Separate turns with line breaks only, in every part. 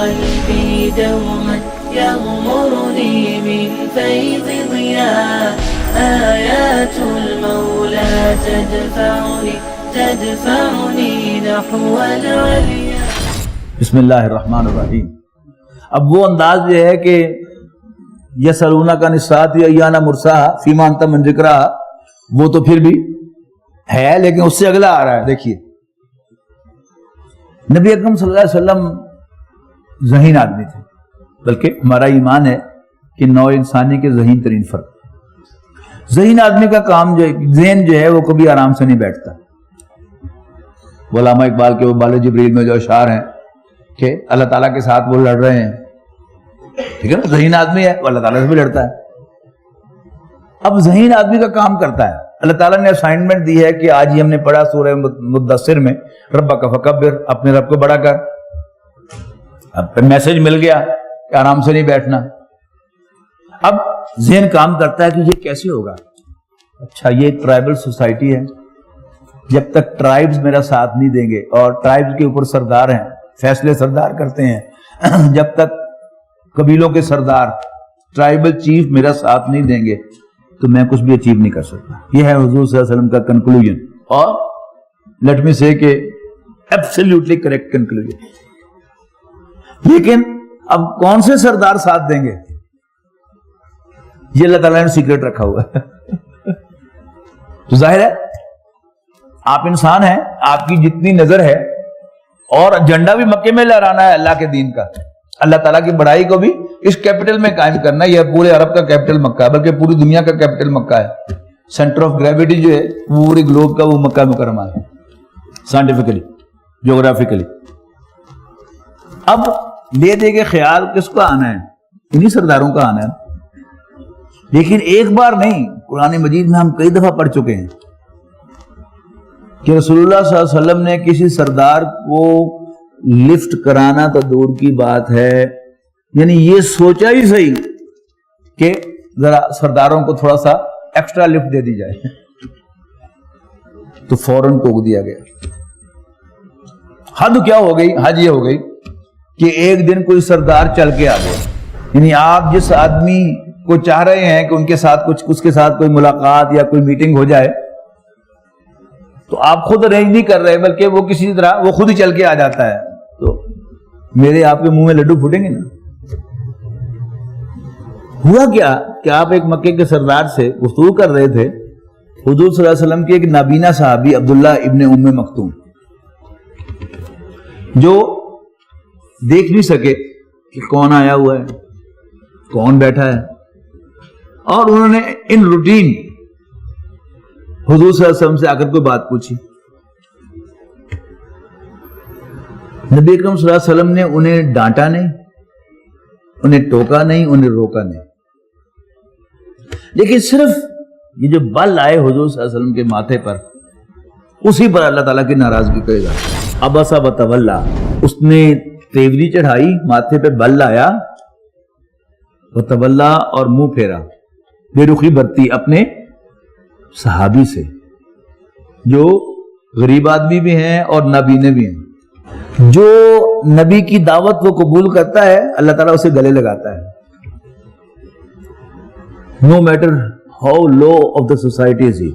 قلبي دوما يغمرني من فيض ضياء آيات المولى تدفعني نحو العليا.
بسم اللہ الرحمن الرحیم. اب وہ انداز یہ ہے کہ یسألونک عن الساعۃ ایان مرساہا فیما انت من ذکرہا، وہ تو پھر بھی ہے، لیکن اس سے اگلا آ رہا ہے. دیکھیے نبی اکرم صلی اللہ علیہ وسلم ذہین آدمی تھے، بلکہ ہمارا ایمان ہے کہ نوع انسانی کے ذہین ترین فرد. ذہین آدمی کا کام جو ذہن جو ہے وہ کبھی آرام سے نہیں بیٹھتا. علامہ اقبال کے وہ بال جبریل میں جو اشعار ہیں کہ اللہ تعالیٰ کے ساتھ وہ لڑ رہے ہیں، ٹھیک ہے نا، ذہین آدمی ہے وہ اللہ تعالیٰ سے بھی لڑتا ہے. اب ذہین آدمی کا کام کرتا ہے. اللہ تعالیٰ نے اسائنمنٹ دی ہے کہ آج ہی ہم نے پڑھا سورہ مدثر میں ربک فکبر، اپنے رب کو بڑا کر. اب میسج مل گیا کہ آرام سے نہیں بیٹھنا. اب ذہن کام کرتا ہے کہ یہ کیسے ہوگا. اچھا یہ ٹرائبل سوسائٹی ہے، جب تک ٹرائبز میرا ساتھ نہیں دیں گے، اور ٹرائبز کے اوپر سردار ہیں، فیصلے سردار کرتے ہیں، جب تک قبیلوں کے سردار ٹرائبل چیف میرا ساتھ نہیں دیں گے تو میں کچھ بھی اچیو نہیں کر سکتا. یہ ہے حضور صلی اللہ علیہ وسلم کا کنکلوژن، اور لیٹ می سے کہ ایبسلیوٹلی کریکٹ کنکلوژن. لیکن اب کون سے سردار ساتھ دیں گے، یہ اللہ تعالیٰ نے سیکرٹ رکھا ہوا ہے. تو ظاہر ہے آپ انسان ہیں، آپ کی جتنی نظر ہے، اور جھنڈا بھی مکے میں لہرانا ہے اللہ کے دین کا، اللہ تعالیٰ کی بڑائی کو بھی اس کیپٹل میں قائم کرنا ہے. یہ پورے عرب کا کیپٹل مکہ ہے، بلکہ پوری دنیا کا کیپٹل مکہ ہے. سینٹر آف گریویٹی جو ہے پوری گلوب کا وہ مکہ مکرمہ ہے، سائنٹیفکلی جغرافیکلی. اب لے دے کے خیال کس کا آنا ہے؟ انہی سرداروں کا آنا ہے. لیکن ایک بار نہیں، قرآن مجید میں ہم کئی دفعہ پڑھ چکے ہیں کہ رسول اللہ صلی اللہ علیہ وسلم نے کسی سردار کو لفٹ کرانا تو دور کی بات ہے، یعنی یہ سوچا ہی صحیح کہ ذرا سرداروں کو تھوڑا سا ایکسٹرا لفٹ دے دی جائے، تو فوراً ٹوک دیا گیا. حد کیا ہو گئی؟ حد یہ ہو گئی کہ ایک دن کوئی سردار چل کے آ گیا. یعنی آپ جس آدمی کو چاہ رہے ہیں کہ ان کے ساتھ کچھ، اس کے ساتھ کوئی ملاقات یا کوئی میٹنگ ہو جائے، تو آپ خود ارینج نہیں کر رہے، بلکہ وہ کسی طرح وہ خود ہی چل کے آ جاتا ہے. تو میرے آپ کے منہ میں لڈو پھوٹیں گے نا. ہوا کیا کہ آپ ایک مکے کے سردار سے گفتگو کر رہے تھے. حضور صلی اللہ علیہ وسلم کے ایک نابینا صحابی عبداللہ ابن ام مکتوم، جو دیکھ نہیں سکے کہ کون آیا ہوا ہے، کون بیٹھا ہے، اور انہوں نے ان روٹین حضور صلی اللہ علیہ وسلم سے آ کر کوئی بات پوچھی. نبی اکرم صلی اللہ علیہ وسلم نے انہیں ڈانٹا نہیں، انہیں ٹوکا نہیں، انہیں روکا نہیں، لیکن صرف یہ جو بل آئے حضور صلی اللہ علیہ وسلم کے ماتھے پر، اسی پر اللہ تعالیٰ کی ناراضگی کرے گا. ابسا وتولا، اس نے تیوری چڑھائی، ماتھے پہ بل آیا، وتولا، اور منہ پھیرا، بے رخی برتی اپنے صحابی سے، جو غریب آدمی بھی ہیں اور نابینے بھی ہیں. جو نبی کی دعوت وہ قبول کرتا ہے، اللہ تعالیٰ اسے گلے لگاتا ہے، no matter how low of the society is he.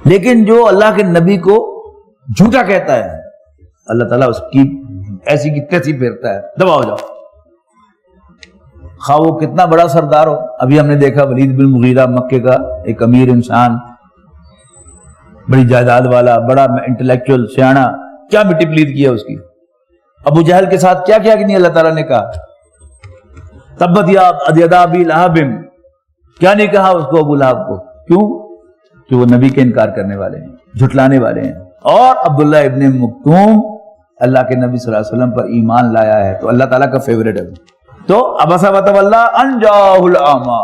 لیکن جو اللہ کے نبی کو جھوٹا کہتا ہے، اللہ تعالیٰ اس کی ایسی کی تیسی پھیرتا ہے، دبا ہو جاؤ، خواہ وہ کتنا بڑا سردار ہو. ابھی ہم نے دیکھا ولید بن مغیرہ، مکے کا ایک امیر انسان، بڑی جائیداد والا، بڑا انٹلیکچوئل، سیاںا، کیا مٹی پلیت کیا اس کی. ابو جہل کے ساتھ کیا کیا کہ نہیں اللہ تعالیٰ نے کہا، تبت یدا ابی لہب، کیا نہیں کہا اس کو ابو لہب کو. کیوں؟ کہ وہ نبی کے انکار کرنے والے ہیں، جھٹلانے والے ہیں. اور عبداللہ ابن مکتوم اللہ کے نبی صلی اللہ علیہ وسلم پر ایمان لایا ہے، تو اللہ تعالیٰ کا فیوریٹ ہے. تو ابسا وتولا ان جاءہ الاعمی،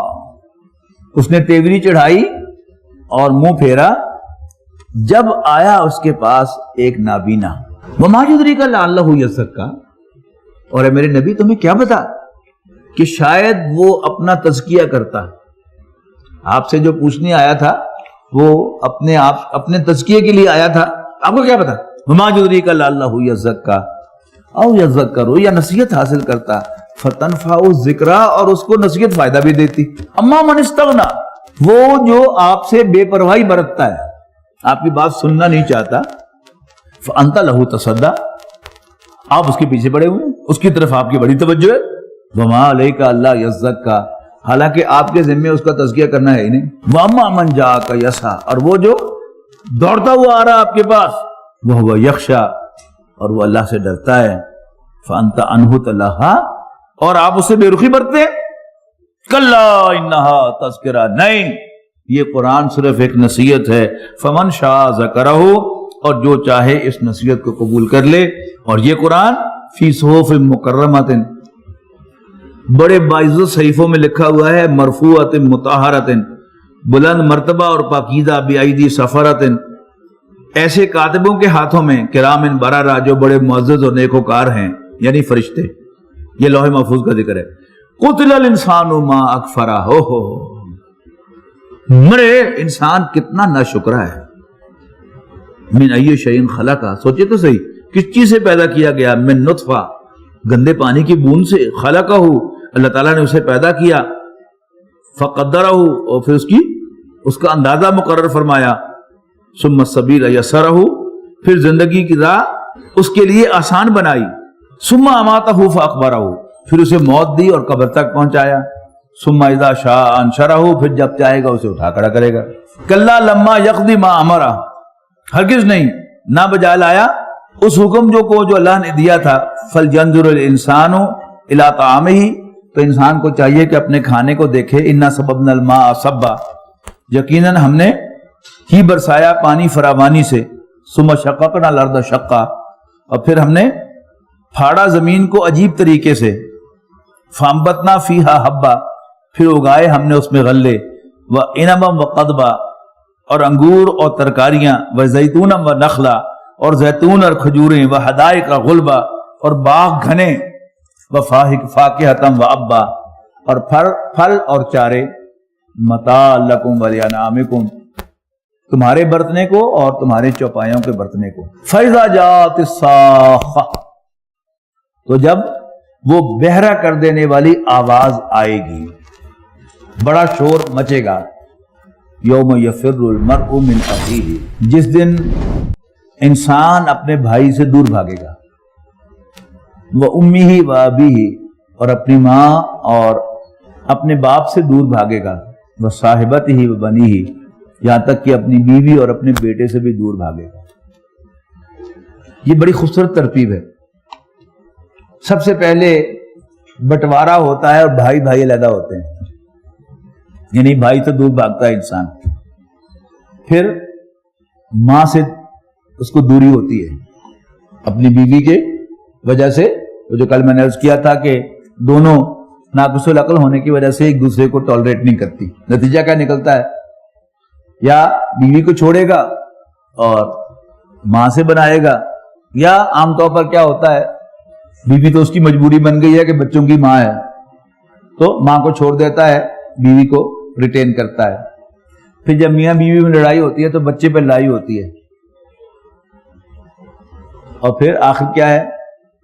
اس نے تیوری چڑھائی اور منہ پھیرا جب آیا اس کے پاس ایک نابینا. وما یدریک لعلہ یزکا، اور اے میرے نبی تمہیں کیا بتا کہ شاید وہ اپنا تزکیہ کرتا. آپ سے جو پوچھنے آیا تھا وہ اپنے تزکیے کے لیے آیا تھا، آپ کو کیا پتا. وما یدریک لعلہ یزکا، او یذکر یا نصیحت حاصل کرتا فتنفع الذکرا اور اس کو نصیحت فائدہ بھی دیتی. اما من استغنا وہ جو آپ سے بے پرواہی برتتا ہے آپ کی بات سننا نہیں چاہتا فانت لہ تصدی آپ اس کے پیچھے پڑے ہوئے اس کی طرف آپ کی بڑی توجہ ہے. وما علیک الا یزکا حالانکہ آپ کے ذمے اس کا تزکیہ کرنا ہے ہی نہیں. واما من جاءک یسعی اور وہ جو دوڑتا ہوا آ رہا آپ کے پاس وہ یخشا اور وہ اللہ سے ڈرتا ہے. فانت عنہ تلہا اور آپ اس سے بے رخی برتتے ہیں. کلا انہا تذکرہ نہیں یہ قرآن صرف ایک نصیحت ہے. فمن شاء ذکرہ اور جو چاہے اس نصیحت کو قبول کر لے. اور یہ قرآن فی صحف مکرمۃ بڑے باعزت صحیفوں میں لکھا ہوا ہے. مرفوعۃ مطہرۃ بلند مرتبہ اور پاکیزہ بایدی سفرۃ ایسے کاتبوں کے ہاتھوں میں کرام بررہ جو بڑے معزز اور نیکوکار ہیں یعنی فرشتے. یہ لوح محفوظ کا ذکر ہے. قتل الانسان ما اکفرہ ہو مرے انسان کتنا ناشکرا ہے. من ای شیء خلقہ سوچے تو صحیح کس چیز سے پیدا کیا گیا. من نطفہ گندے پانی کی بوند سے. خلقہ اللہ تعالیٰ نے اسے پیدا کیا. فقدرہ اور پھر اس کا اندازہ مقرر فرمایا. ثم السبیل یسرہ پھر زندگی کی راہ اس کے لیے آسان بنائی. ثم اماتہ فاقبرہ پھر اسے موت دی اور قبر تک پہنچایا. ثم اذا شاء انشرہ پھر جب چاہے گا اسے اٹھا کھڑا کرے گا. کلا لما یقضی ما امرہ ہرگز نہیں نہ بجا لایا اس حکم جو اللہ نے دیا تھا. فلینظر الانسان الی طعامہ تو انسان کو چاہیے کہ اپنے کھانے کو دیکھے. انا صببنا الماء صبا یقیناً ہم نے ہی برسایا پانی فراوانی سے. ثم شققنا الارض شقا اور پھر ہم نے پھاڑا زمین کو عجیب طریقے سے. فانبتنا فیہا حبا پھر اگائے ہم نے اس میں غلے. وعنبا وقضبا اور انگور اور ترکاریاں. وزیتونا ونخلا اور زیتون اور کھجوریں. وحدائق غلبا اور باغ گھنے. وفاکہۃ وابا اور پھل اور چارے. متاع لکم ولانعامکم تمہارے برتنے کو اور تمہارے چوپایوں کے برتنے کو. فاذا جاءت الصاخہ تو جب وہ بہرا کر دینے والی آواز آئے گی بڑا شور مچے گا. یوم یفر المرء من اخیہ جس دن انسان اپنے بھائی سے دور بھاگے گا. وامہ وابیہ اور اپنی ماں اور اپنے باپ سے دور بھاگے گا. وصاحبتہ وبنیہ یہاں تک کہ اپنی بیوی اور اپنے بیٹے سے بھی دور بھاگے گا. یہ بڑی خوبصورت ترتیب ہے. سب سے پہلے بٹوارا ہوتا ہے اور بھائی بھائی علیحدہ ہوتے ہیں یعنی بھائی تو دور بھاگتا ہے انسان. پھر ماں سے اس کو دوری ہوتی ہے اپنی بیوی کے وجہ سے. جو کل میں نے عرض کیا تھا کہ دونوں ناقص العقل ہونے کی وجہ سے ایک دوسرے کو ٹالریٹ نہیں کرتی. نتیجہ کیا نکلتا ہے یا بیوی کو چھوڑے گا اور ماں سے بنائے گا. یا عام طور پر کیا ہوتا ہے بیوی تو اس کی مجبوری بن گئی ہے کہ بچوں کی ماں ہے تو ماں کو چھوڑ دیتا ہے بیوی کو ریٹین کرتا ہے. پھر جب میاں بیوی میں لڑائی ہوتی ہے تو بچے پہ لڑائی ہوتی ہے اور پھر آخر کیا ہے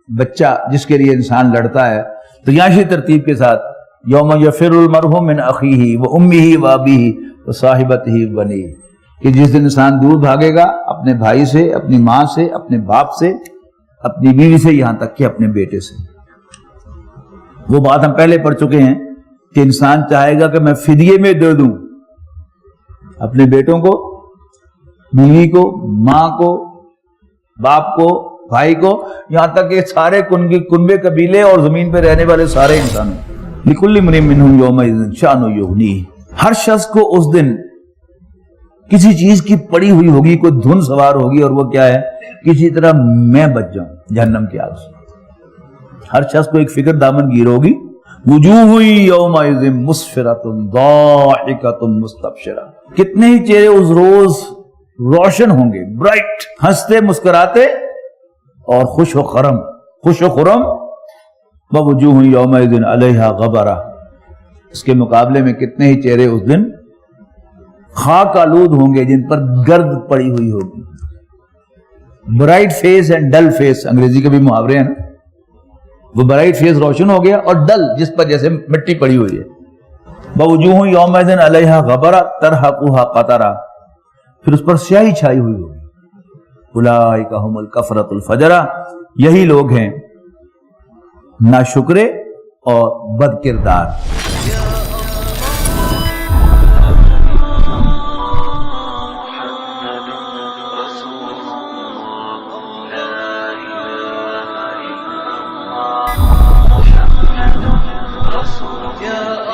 بچہ جس کے لیے انسان لڑتا ہے. تو یہاں اسی ترتیب کے ساتھ یوم یفر المرء من اخیہ وامہ وابیہ وصاحبتہ وبنیہ کہ جس دن انسان دور بھاگے گا اپنے بھائی سے اپنی ماں سے اپنے باپ سے اپنی بیوی سے یہاں تک کہ اپنے بیٹے سے. وہ بات ہم پہلے پڑھ چکے ہیں کہ انسان چاہے گا کہ میں فدیے میں دے دوں اپنے بیٹوں کو بیوی کو ماں کو باپ کو بھائی کو یہاں تک کہ سارے کنبے قبیلے اور زمین پہ رہنے والے سارے انسانوں. لکل امرئ منہم یومئذ شأن یغنیہ ہر شخص کو اس دن کسی چیز کی پڑی ہوئی ہوگی کوئی دھن سوار ہوگی اور وہ کیا ہے کسی طرح میں بچ جاؤں جہنم کی آگ سے. ہر شخص کو ایک فکر دامن گیر ہوگی. وجوہ یومئذ مسفرۃ ضاحکۃ مستبشرہ کتنے ہی چہرے اس روز روشن ہوں گے برائٹ ہنستے مسکراتے اور خوش و خرم. ووجوہ یومئذ علیہا غبرہ اس کے مقابلے میں کتنے ہی چہرے اس دن خاک آلود ہوں گے جن پر گرد پڑی ہوئی ہوگی. Bright face and dull face انگریزی کے بھی محاورے ہیں نا. وہ برائٹ فیس روشن ہو گیا، اور ڈل جس پر جیسے مٹی پڑی ہوئی ہے. وَوُجُوهٌ يَوْمَئِذٍ عَلَيْهَا غَبَرَةٌ تَرْهَقُهَا قَتَرَةٌ، پھر اس پر سیاہی چھائی ہوئی ہوگی. اولئک هم الکفرۃ الفجرہ، یہی لوگ ہیں ناشکرے اور بد کردار.
يا